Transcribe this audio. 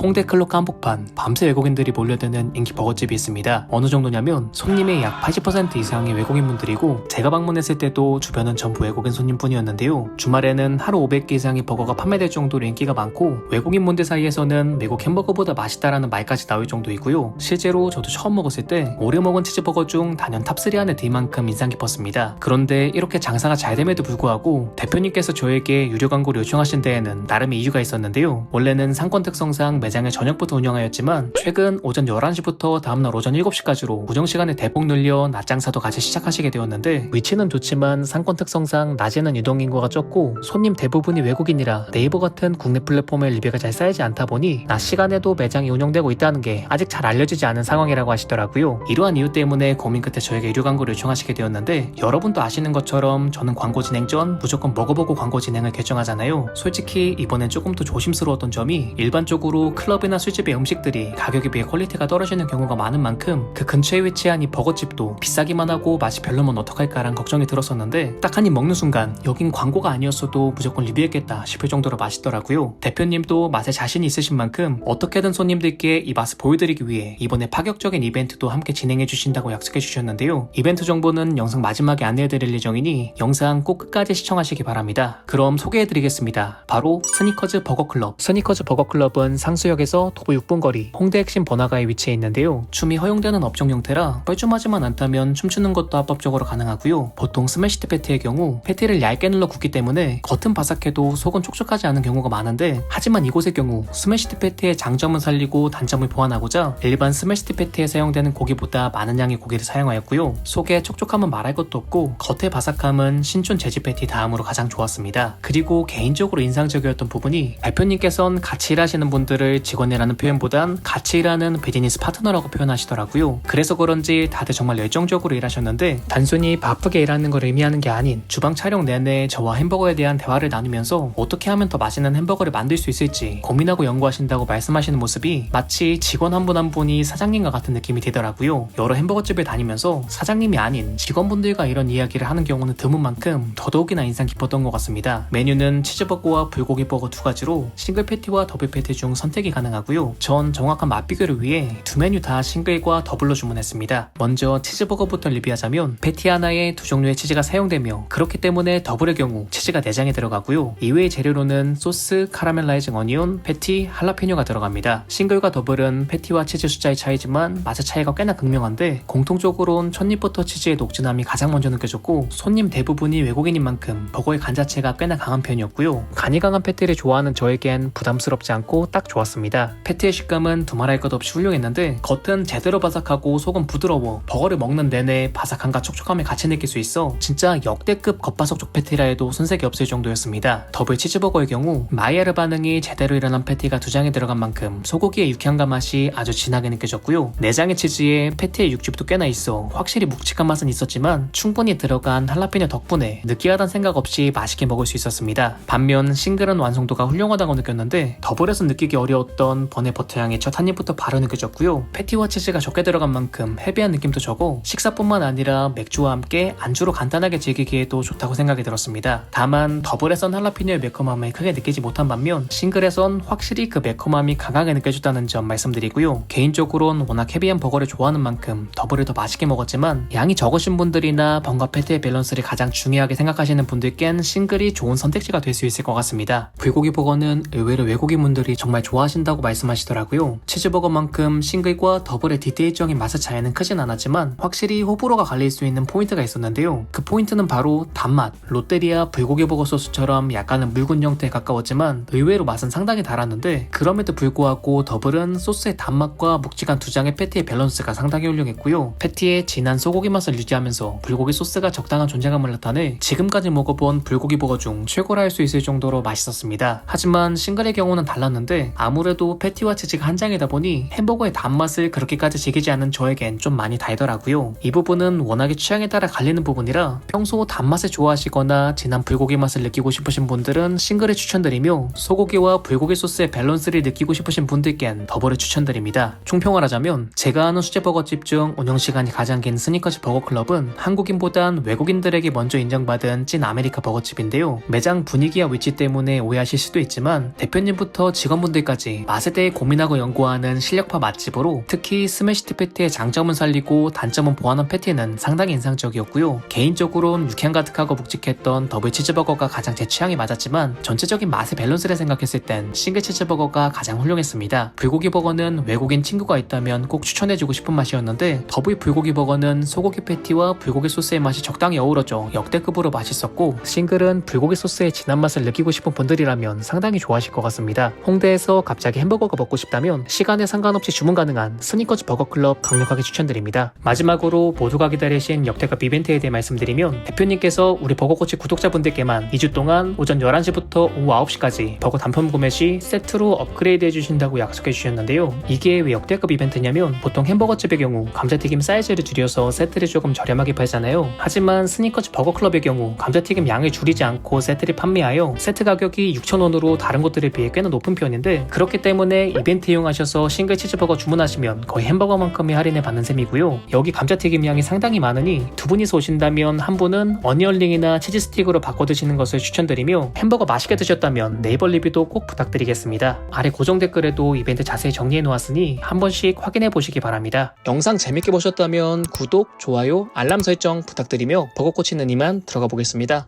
홍대 클럽 한복판 밤새 외국인들이 몰려드는 인기 버거집이 있습니다. 어느 정도냐면 손님의 약 80% 이상이 외국인분들이고 제가 방문했을 때도 주변은 전부 외국인 손님뿐이었는데요. 주말에는 하루 500개 이상의 버거가 판매될 정도로 인기가 많고 외국인분들 사이에서는 외국 햄버거보다 맛있다라는 말까지 나올 정도이고요. 실제로 저도 처음 먹었을 때 오래 먹은 치즈버거 중 단연 탑3 안에 들 만큼 인상 깊었습니다. 그런데 이렇게 장사가 잘 됨에도 불구하고 대표님께서 저에게 유료 광고를 요청하신 데에는 나름의 이유가 있었는데요. 원래는 상권 특성상 매장을 저녁부터 운영하였지만 최근 오전 11시부터 다음날 오전 7시까지로 우정시간을 대폭 늘려 낮 장사도 같이 시작하시게 되었는데 위치는 좋지만 상권 특성상 낮에는 유동인구가 적고 손님 대부분이 외국인이라 네이버 같은 국내 플랫폼에 리뷰가 잘 쌓이지 않다 보니 낮 시간에도 매장이 운영되고 있다는 게 아직 잘 알려지지 않은 상황이라고 하시더라고요. 이러한 이유 때문에 고민 끝에 저에게 유료 광고를 요청하시게 되었는데 여러분도 아시는 것처럼 저는 광고 진행 전 무조건 먹어보고 광고 진행을 결정하잖아요. 솔직히 이번엔 조금 더 조심스러웠던 점이 일반적으로 클럽이나 술집의 음식들이 가격에 비해 퀄리티가 떨어지는 경우가 많은 만큼 그 근처에 위치한 이 버거집도 비싸기만 하고 맛이 별로면 어떡할까란 걱정이 들었었는데 딱 한 입 먹는 순간 여긴 광고가 아니었어도 무조건 리뷰했겠다 싶을 정도로 맛있더라고요. 대표님도 맛에 자신이 있으신 만큼 어떻게든 손님들께 이 맛을 보여드리기 위해 이번에 파격적인 이벤트도 함께 진행해 주신다고 약속해 주셨는데요. 이벤트 정보는 영상 마지막에 안내해드릴 예정이니 영상 꼭 끝까지 시청하시기 바랍니다. 그럼 소개해드리겠습니다. 바로 스니커즈 버거클럽. 스니커즈 버거클럽은 상수역에서 도보 6분 거리 홍대 핵심 번화가에 위치해 있는데요. 춤이 허용되는 업종 형태라 뻘쭘하지만 않다면 춤추는 것도 합법적으로 가능하고요. 보통 스매시드 패티의 경우 패티를 얇게 눌러 굽기 때문에 겉은 바삭해도 속은 촉촉하지 않은 경우가 많은데 하지만 이곳의 경우 스매시드 패티의 장점은 살리고 단점을 보완하고자 일반 스매시드 패티에 사용되는 고기보다 많은 양의 고기를 사용하였고요. 속의 촉촉함은 말할 것도 없고 겉의 바삭함은 신촌 재지 패티 다음으로 가장 좋았습니다. 그리고 개인적으로 인상적이었던 부분이 대표님께서는 같이 일하시는 분들을 직원이라는 표현보단 같이 일하는 비즈니스 파트너라고 표현하시더라고요. 그래서 그런지 다들 정말 열정적으로 일하셨는데 단순히 바쁘게 일하는 걸 의미하는 게 아닌 주방 촬영 내내 저와 햄버거에 대한 대화를 나누면서 어떻게 하면 더 맛있는 햄버거를 만들 수 있을지 고민하고 연구하신다고 말씀하시는 모습이 마치 직원 한 분 한 분이 사장님과 같은 느낌이 들더라고요. 여러 햄버거집을 다니면서 사장님이 아닌 직원분들과 이런 이야기를 하는 경우는 드문 만큼 더더욱이나 인상 깊었던 것 같습니다. 메뉴는 치즈버거와 불고기 버거 두 가지로 싱글 패티와 더블 패티 중 선택이 가능하고요. 전 정확한 맛 비교를 위해 두 메뉴 다 싱글과 더블로 주문했습니다. 먼저 치즈버거부터 리뷰하자면 패티 하나에 두 종류의 치즈가 사용되며 그렇기 때문에 더블의 경우 치즈가 4장이 들어가고요. 이외의 재료로는 소스, 카라멜라이징 어니온, 패티, 할라피뇨가 들어갑니다. 싱글과 더블은 패티와 치즈 숫자의 차이지만 맛의 차이가 꽤나 극명한데 공통적으로는 첫입부터 치즈의 녹진함이 가장 먼저 느껴졌고 손님 대부분이 외국인인 만큼 버거의 간 자체가 꽤나 강한 편이었고요. 간이 강한 패티를 좋아하는 저에겐 부담스럽지 않고 딱 좋았습니다. 패티의 식감은 두말할 것 없이 훌륭했는데 겉은 제대로 바삭하고 속은 부드러워 버거를 먹는 내내 바삭함과 촉촉함을 같이 느낄 수 있어 진짜 역대급 겉바속촉 패티라 해도 손색이 없을 정도였습니다. 더블 치즈버거의 경우 마이야르 반응이 제대로 일어난 패티가 2장이 들어간 만큼 소고기의 유쾌함과 맛이 아주 진하게 느껴졌고요. 4장의 치즈에 패티의 육즙도 꽤나 있어 확실히 묵직한 맛은 있었지만 충분히 들어간 할라피뇨 덕분에 느끼하다는 생각 없이 맛있게 먹을 수 있었습니다. 반면 싱글은 완성도가 훌륭하다고 느꼈는데 더블에서 느끼기 어려웠던 번의 버터향이 첫 한 입부터 바로 느껴졌고요. 패티와 치즈가 적게 들어간 만큼 헤비한 느낌도 적어 식사뿐만 아니라 맥주와 함께 안주로 간단하게 즐기기에도 좋다고 생각이 들었습니다. 다만 더블에선 할라피뇨의 매콤함을 크게 느끼지 못한 반면 싱글에선 확실히 그 매콤함이 강하게 느껴졌다는 점 말씀드리고요. 개인적으로는 워낙 헤비한 버거를 좋아하는 만큼 더블을 더 맛있게 먹었지만 양이 적으신 분들이나 번과 패티의 밸런스를 가장 중요하게 생각하시는 분들께는 싱글이 좋은 선택지가 될 수 있을 것 같습니다. 불고기 버거는 의외로 외국인분들이 정말 좋아하신다고 말씀하시더라고요. 치즈버거만큼 싱글과 더블의 디테일적인 맛의 차이는 크진 않았지만 확실히 호불호가 갈릴 수 있는 포인트가 있었는데요. 그 포인트는 바로 단맛. 롯데리아 불고기 버거 소스처럼 약간은 묽은 형태에 가까웠지만 의외로 맛은 상당히 달았는데 그럼에도 불구하고 더블은 소스의 단맛과 묵직한 2장의 패티의 밸런스가 상당히 훌륭했고요. 패티의 진한 소고기 맛을 유지하면서 불고기 소스가 적당한 존재감을 나타내 지금까지 먹어본 불고기 버거 중 최고라 할 수 있을 정도로 맛있었습니다. 하지만 싱글의 경우는 달랐는데 아무래도 패티와 치즈가 한 장이다 보니 햄버거의 단맛을 그렇게까지 즐기지 않는 저에겐 좀 많이 달더라고요. 이 부분은 워낙에 취향에 따라 갈리는 부분이라 평소 단맛을 좋아하시거나 진한 불고기 맛을 느끼고 싶으신 분들은 싱글을 추천드리며 소고기와 불고기 소스의 밸런스를 느끼고 싶으신 분들께는 더블을 추천드립니다. 총평을 하자면 제가 아는 수제버거집 중 운영시간이 가장 긴 스니커즈 버거클럽은 한국인보단 외국인들에게 먼저 인정받은 찐 아메리카 버거집인데요. 매장 분위기와 위치 때문에 오해하실 수도 있지만 대표님부터 직원분들까지 이렇게 맛에 대해 고민하고 연구하는 실력파 맛집으로 특히 스매시드 패티의 장점은 살리고 단점은 보완한 패티는 상당히 인상적이었고요. 개인적으로는 육향 가득하고 묵직했던 더블 치즈버거가 가장 제 취향에 맞았지만 전체적인 맛의 밸런스를 생각했을 땐 싱글 치즈버거가 가장 훌륭했습니다. 불고기 버거는 외국인 친구가 있다면 꼭 추천해주고 싶은 맛이었는데 더블 불고기 버거는 소고기 패티와 불고기 소스의 맛이 적당히 어우러져 역대급으로 맛있었고 싱글은 불고기 소스의 진한 맛을 느끼고 싶은 분들이라면 상당히 좋아하실 것 같습니다. 홍대에서 갑자기 햄버거가 먹고 싶다면 시간에 상관없이 주문 가능한 스니커즈 버거클럽 강력하게 추천드립니다. 마지막으로 모두가 기다리신 역대급 이벤트에 대해 말씀드리면 대표님께서 우리 버거코치 구독자분들께만 2주 동안 오전 11시부터 오후 9시까지 버거 단품 구매 시 세트로 업그레이드 해주신다고 약속해 주셨는데요. 이게 왜 역대급 이벤트냐면 보통 햄버거집의 경우 감자튀김 사이즈를 줄여서 세트를 조금 저렴하게 팔잖아요. 하지만 스니커즈 버거클럽의 경우 감자튀김 양을 줄이지 않고 세트를 판매하여 세트 가격이 6,000원으로 다른 곳들에 비해 꽤나 높은 편인데 그렇기 때문에 이벤트 이용하셔서 싱글 치즈버거 주문하시면 거의 햄버거만큼의 할인을 받는 셈이고요. 여기 감자튀김 양이 상당히 많으니 두 분이서 오신다면 한 분은 어니언링이나 치즈 스틱으로 바꿔 드시는 것을 추천드리며 햄버거 맛있게 드셨다면 네이버 리뷰도 꼭 부탁드리겠습니다. 아래 고정 댓글에도 이벤트 자세히 정리해 놓았으니 한 번씩 확인해 보시기 바랍니다. 영상 재밌게 보셨다면 구독, 좋아요, 알람 설정 부탁드리며 버거코치는 이만 들어가 보겠습니다.